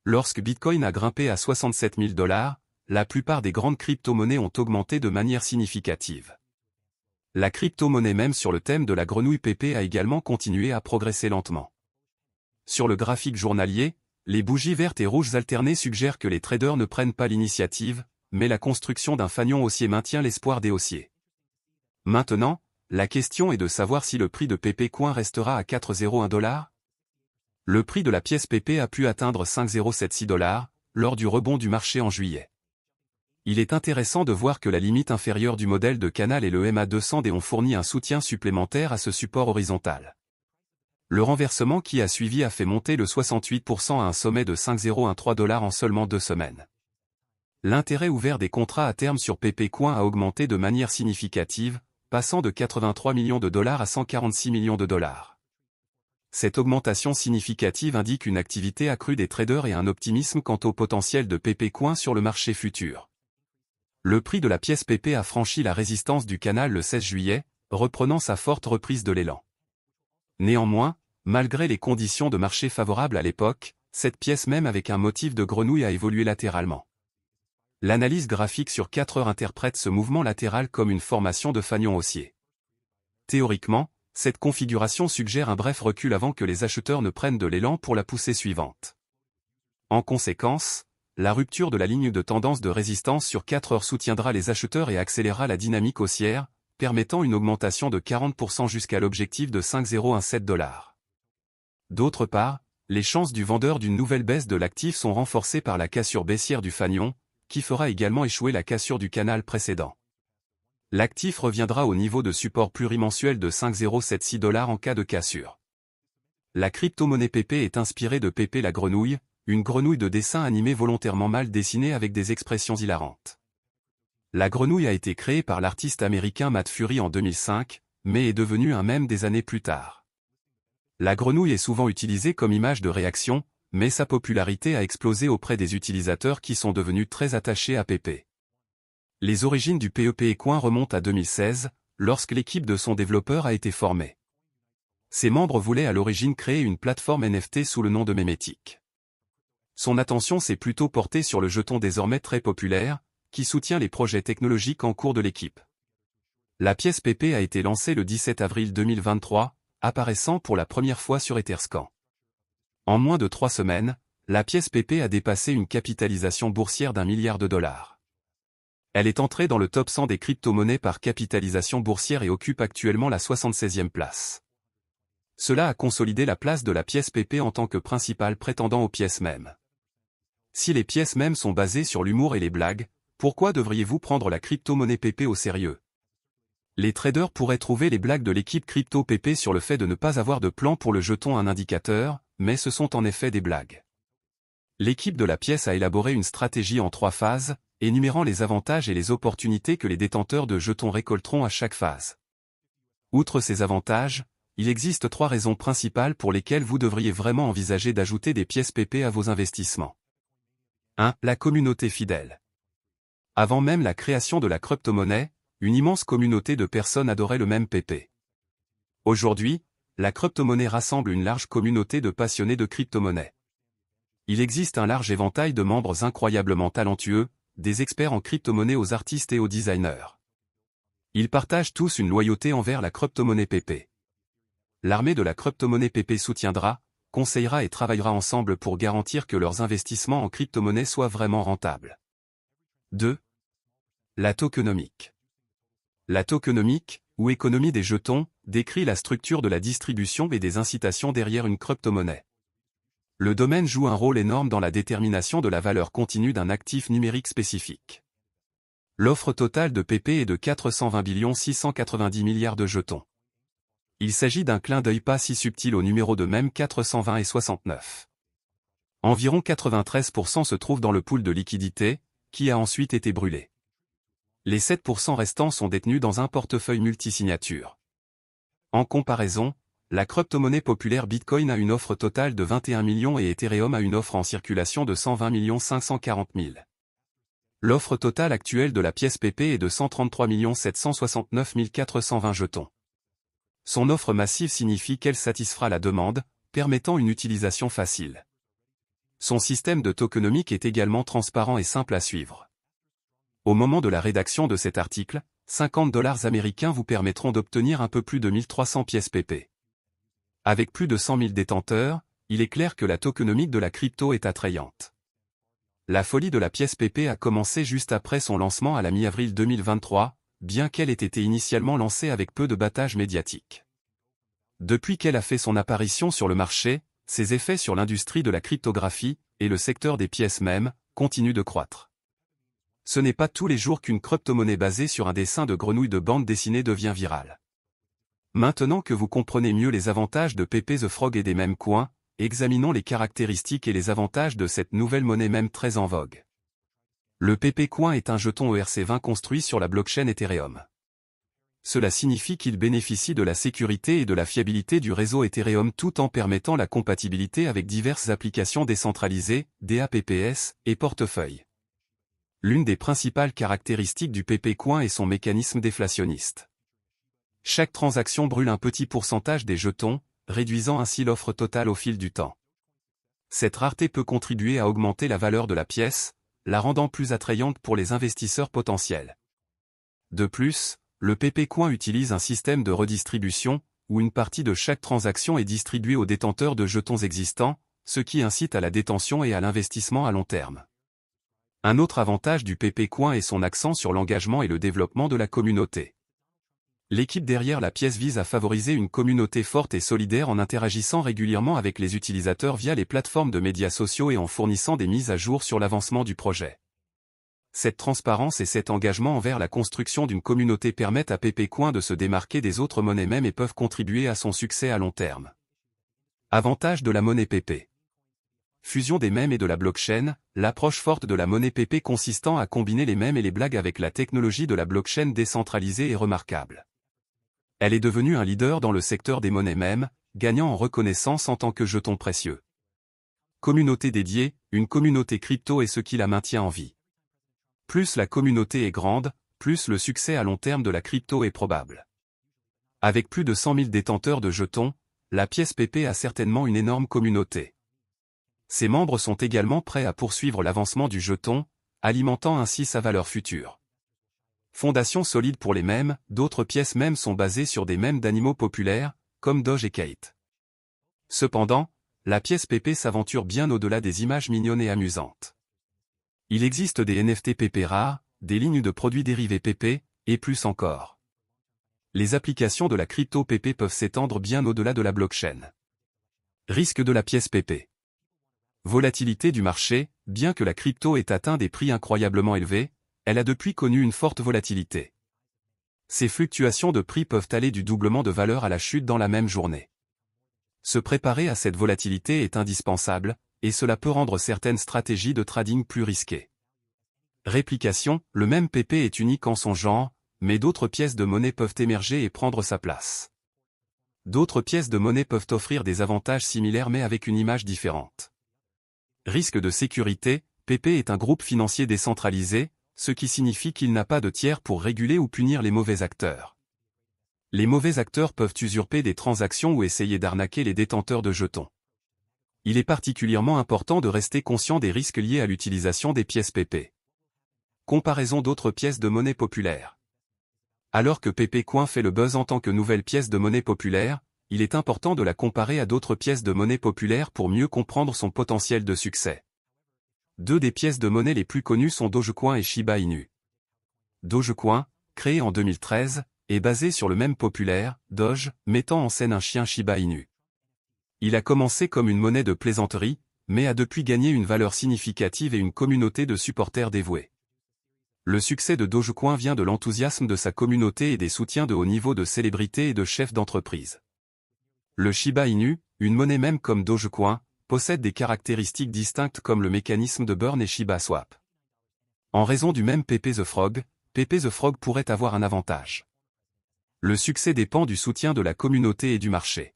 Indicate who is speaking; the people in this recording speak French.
Speaker 1: Lorsque Bitcoin a grimpé à 67 000 $, la plupart des grandes crypto-monnaies ont augmenté de manière significative. La crypto-monnaie même sur le thème de la grenouille PP a également continué à progresser lentement. Sur le graphique journalier, les bougies vertes et rouges alternées suggèrent que les traders ne prennent pas l'initiative, mais la construction d'un fanion haussier maintient l'espoir des haussiers. Maintenant, la question est de savoir si le prix de PP Coin restera à 4,01 $. Le prix de la pièce PP a pu atteindre 5,076 $, lors du rebond du marché en juillet. Il est intéressant de voir que la limite inférieure du modèle de canal et le MA200D ont fourni un soutien supplémentaire à ce support horizontal. Le renversement qui a suivi a fait monter le 68% à un sommet de 5,013 $ en seulement 2 semaines. L'intérêt ouvert des contrats à terme sur PP Coin a augmenté de manière significative, passant de 83 millions de dollars à 146 millions de dollars. Cette augmentation significative indique une activité accrue des traders et un optimisme quant au potentiel de PP Coin sur le marché futur. Le prix de la pièce PP a franchi la résistance du canal le 16 juillet, reprenant sa forte reprise de l'élan. Néanmoins, malgré les conditions de marché favorables à l'époque, cette pièce même avec un motif de grenouille a évolué latéralement. L'analyse graphique sur 4 heures interprète ce mouvement latéral comme une formation de fanion haussier. Théoriquement, cette configuration suggère un bref recul avant que les acheteurs ne prennent de l'élan pour la poussée suivante. En conséquence, la rupture de la ligne de tendance de résistance sur 4 heures soutiendra les acheteurs et accélérera la dynamique haussière, permettant une augmentation de 40% jusqu'à l'objectif de 5,017 $. D'autre part, les chances du vendeur d'une nouvelle baisse de l'actif sont renforcées par la cassure baissière du fanion, qui fera également échouer la cassure du canal précédent. L'actif reviendra au niveau de support plurimensuel de 5,076 $ en cas de cassure. La crypto-monnaie PP est inspirée de PP la grenouille, une grenouille de dessin animé volontairement mal dessinée avec des expressions hilarantes. La grenouille a été créée par l'artiste américain Matt Fury en 2005, mais est devenue un mème des années plus tard. La grenouille est souvent utilisée comme image de réaction, mais sa popularité a explosé auprès des utilisateurs qui sont devenus très attachés à PP. Les origines du PEP Coin remontent à 2016, lorsque l'équipe de son développeur a été formée. Ses membres voulaient à l'origine créer une plateforme NFT sous le nom de Memetic. Son attention s'est plutôt portée sur le jeton désormais très populaire, qui soutient les projets technologiques en cours de l'équipe. La pièce PP a été lancée le 17 avril 2023, apparaissant pour la première fois sur Etherscan. En moins de 3 semaines, la pièce PP a dépassé une capitalisation boursière d'1 milliard de dollars. Elle est entrée dans le top 100 des crypto-monnaies par capitalisation boursière et occupe actuellement la 76e place. Cela a consolidé la place de la pièce PP en tant que principal prétendant aux pièces mêmes. Si les pièces mêmes sont basées sur l'humour et les blagues, pourquoi devriez-vous prendre la crypto-monnaie PP au sérieux? Les traders pourraient trouver les blagues de l'équipe crypto PP sur le fait de ne pas avoir de plan pour le jeton un indicateur, mais ce sont en effet des blagues. L'équipe de la pièce a élaboré une stratégie en 3 phases, énumérant les avantages et les opportunités que les détenteurs de jetons récolteront à chaque phase. Outre ces avantages, il existe 3 raisons principales pour lesquelles vous devriez vraiment envisager d'ajouter des pièces PP à vos investissements. 1. La communauté fidèle. Avant même la création de la crypto-monnaie, une immense communauté de personnes adorait le même PP. Aujourd'hui, la crypto-monnaie rassemble une large communauté de passionnés de crypto-monnaie. Il existe un large éventail de membres incroyablement talentueux, des experts en crypto-monnaie aux artistes et aux designers. Ils partagent tous une loyauté envers la crypto-monnaie PP. L'armée de la crypto-monnaie PP soutiendra, conseillera et travaillera ensemble pour garantir que leurs investissements en crypto-monnaie soient vraiment rentables. 2. La tokenomique. La tokenomique, ou économie des jetons, décrit la structure de la distribution et des incitations derrière une crypto-monnaie. Le domaine joue un rôle énorme dans la détermination de la valeur continue d'un actif numérique spécifique. L'offre totale de PP est de 420 690 milliards de jetons. Il s'agit d'un clin d'œil pas si subtil au numéro de même 420 et 69. Environ 93% se trouvent dans le pool de liquidité, qui a ensuite été brûlé. Les 7% restants sont détenus dans un portefeuille multisignature. En comparaison, la crypto-monnaie populaire Bitcoin a une offre totale de 21 millions et Ethereum a une offre en circulation de 120 540 000. L'offre totale actuelle de la pièce PP est de 133 769 420 jetons. Son offre massive signifie qu'elle satisfera la demande, permettant une utilisation facile. Son système de tokenomique est également transparent et simple à suivre. Au moment de la rédaction de cet article, 50 $ américains vous permettront d'obtenir un peu plus de 1300 pièces PP. Avec plus de 100 000 détenteurs, il est clair que la tokenomique de la crypto est attrayante. La folie de la pièce PP a commencé juste après son lancement à la mi-avril 2023, bien qu'elle ait été initialement lancée avec peu de battage médiatique. Depuis qu'elle a fait son apparition sur le marché, ses effets sur l'industrie de la cryptographie, et le secteur des pièces même, continuent de croître. Ce n'est pas tous les jours qu'une crypto-monnaie basée sur un dessin de grenouille de bande dessinée devient virale. Maintenant que vous comprenez mieux les avantages de Pepe the Frog et des meme coins, examinons les caractéristiques et les avantages de cette nouvelle monnaie meme très en vogue. Le Pepe Coin est un jeton ERC20 construit sur la blockchain Ethereum. Cela signifie qu'il bénéficie de la sécurité et de la fiabilité du réseau Ethereum tout en permettant la compatibilité avec diverses applications décentralisées, DApps, et portefeuilles. L'une des principales caractéristiques du Pepe Coin est son mécanisme déflationniste. Chaque transaction brûle un petit pourcentage des jetons, réduisant ainsi l'offre totale au fil du temps. Cette rareté peut contribuer à augmenter la valeur de la pièce, la rendant plus attrayante pour les investisseurs potentiels. De plus, le Pepe Coin utilise un système de redistribution, où une partie de chaque transaction est distribuée aux détenteurs de jetons existants, ce qui incite à la détention et à l'investissement à long terme. Un autre avantage du Pepe Coin est son accent sur l'engagement et le développement de la communauté. L'équipe derrière la pièce vise à favoriser une communauté forte et solidaire en interagissant régulièrement avec les utilisateurs via les plateformes de médias sociaux et en fournissant des mises à jour sur l'avancement du projet. Cette transparence et cet engagement envers la construction d'une communauté permettent à Pepe Coin de se démarquer des autres monnaies mèmes et peuvent contribuer à son succès à long terme. Avantage de la monnaie Pepe. Fusion des mèmes et de la blockchain, l'approche forte de la monnaie Pepe consistant à combiner les mèmes et les blagues avec la technologie de la blockchain décentralisée est remarquable. Elle est devenue un leader dans le secteur des monnaies mèmes, gagnant en reconnaissance en tant que jeton précieux. Communauté dédiée, une communauté crypto est ce qui la maintient en vie. Plus la communauté est grande, plus le succès à long terme de la crypto est probable. Avec plus de 100 000 détenteurs de jetons, la pièce Pepe a certainement une énorme communauté. Ses membres sont également prêts à poursuivre l'avancement du jeton, alimentant ainsi sa valeur future. Fondation solide pour les mèmes, d'autres pièces mèmes sont basées sur des mèmes d'animaux populaires, comme Doge et Kate. Cependant, la pièce Pepe s'aventure bien au-delà des images mignonnes et amusantes. Il existe des NFT Pepe rares, des lignes de produits dérivés Pepe, et plus encore. Les applications de la crypto Pepe peuvent s'étendre bien au-delà de la blockchain. Risque de la pièce Pepe. Volatilité du marché, bien que la crypto ait atteint des prix incroyablement élevés, elle a depuis connu une forte volatilité. Ces fluctuations de prix peuvent aller du doublement de valeur à la chute dans la même journée. Se préparer à cette volatilité est indispensable, et cela peut rendre certaines stratégies de trading plus risquées. Réplication, le même Pepe est unique en son genre, mais d'autres pièces de monnaie peuvent émerger et prendre sa place. D'autres pièces de monnaie peuvent offrir des avantages similaires mais avec une image différente. Risque de sécurité, Pepe est un groupe financier décentralisé, ce qui signifie qu'il n'a pas de tiers pour réguler ou punir les mauvais acteurs. Les mauvais acteurs peuvent usurper des transactions ou essayer d'arnaquer les détenteurs de jetons. Il est particulièrement important de rester conscient des risques liés à l'utilisation des pièces Pepe. Comparaison d'autres pièces de monnaie populaire. Alors que Pepe Coin fait le buzz en tant que nouvelle pièce de monnaie populaire, il est important de la comparer à d'autres pièces de monnaie populaire pour mieux comprendre son potentiel de succès. Deux des pièces de monnaie les plus connues sont Dogecoin et Shiba Inu. Dogecoin, créé en 2013, est basé sur le mème populaire, Doge, mettant en scène un chien Shiba Inu. Il a commencé comme une monnaie de plaisanterie, mais a depuis gagné une valeur significative et une communauté de supporters dévoués. Le succès de Dogecoin vient de l'enthousiasme de sa communauté et des soutiens de haut niveau de célébrités et de chefs d'entreprise. Le Shiba Inu, une monnaie même comme Dogecoin, possède des caractéristiques distinctes comme le mécanisme de burn et Shiba Swap. En raison du même Pepe the Frog pourrait avoir un avantage. Le succès dépend du soutien de la communauté et du marché.